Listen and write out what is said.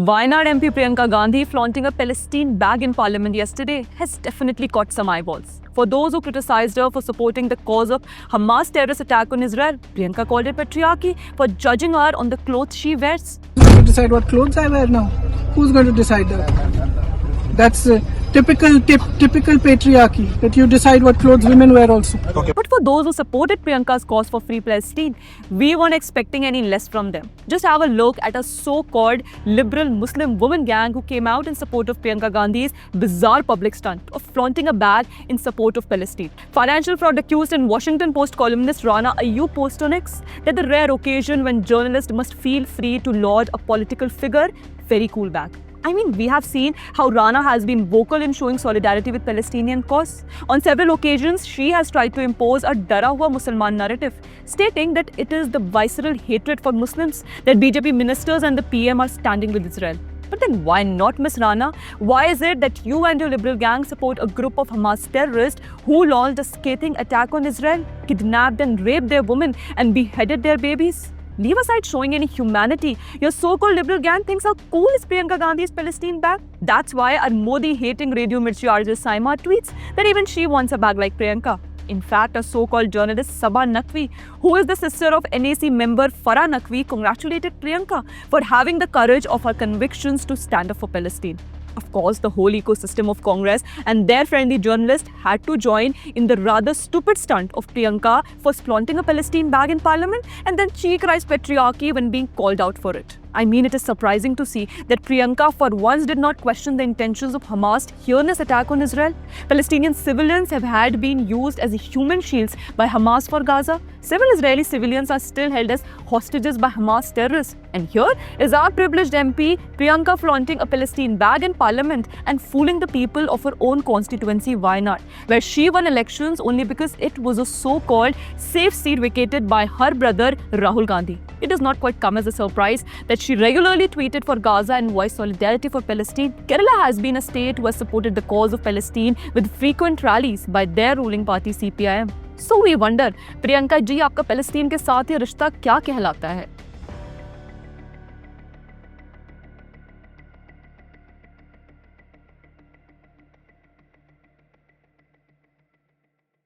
Wayanad MP Priyanka Gandhi flaunting a Palestine bag in parliament yesterday has definitely caught some eyeballs. For those who criticized her for supporting the cause of Hamas terrorist attack on Israel, Priyanka called it patriarchy for judging her on the clothes she wears. Who's going to decide what clothes I wear now? Who's going to decide that? That's typical patriarchy, that you decide what clothes women wear also. Okay. But for those who supported Priyanka's cause for free Palestine, we weren't expecting any less from them. Just have a look at a so-called liberal Muslim woman gang who came out in support of Priyanka Gandhi's bizarre public stunt of flaunting a bag in support of Palestine. Financial fraud accused and Washington Post columnist Rana Ayyub posted on X that the rare occasion when journalists must feel free to laud a political figure, very cool bag. I mean, we have seen how Rana has been vocal in showing solidarity with Palestinian cause. On several occasions, she has tried to impose a Dara Hua Musalman narrative, stating that it is the visceral hatred for Muslims that BJP ministers and the PM are standing with Israel. But then why not, Ms. Rana? Why is it that you and your liberal gang support a group of Hamas terrorists who launched a scathing attack on Israel, kidnapped and raped their women and beheaded their babies? Leave aside showing any humanity. Your so-called liberal gang thinks how cool is Priyanka Gandhi's Palestine bag. That's why our Modi-hating Radio Mirchi RJ Saima tweets that even she wants a bag like Priyanka. In fact, a so-called journalist Sabah Naqvi, who is the sister of NAC member Farah Naqvi, congratulated Priyanka for having the courage of her convictions to stand up for Palestine. Of course, the whole ecosystem of Congress and their friendly journalists had to join in the rather stupid stunt of Priyanka for flaunting a Palestine bag in parliament and then she cries patriarchy when being called out for it. I mean, it is surprising to see that Priyanka for once did not question the intentions of Hamas' heinous attack on Israel. Palestinian civilians had been used as human shields by Hamas for Gaza. Several Israeli civilians are still held as hostages by Hamas terrorists. And here is our privileged MP Priyanka flaunting a Palestine bag in parliament and fooling the people of her own constituency, Wayanad, where she won elections only because it was a so-called safe seat vacated by her brother Rahul Gandhi. It does not quite come as a surprise that she regularly tweeted for Gaza and voiced solidarity for Palestine. Kerala has been a state who has supported the cause of Palestine with frequent rallies by their ruling party CPIM. So we wonder, Priyanka ji, आपका Palestine के साथ ये रिश्ता क्या कहलाता है?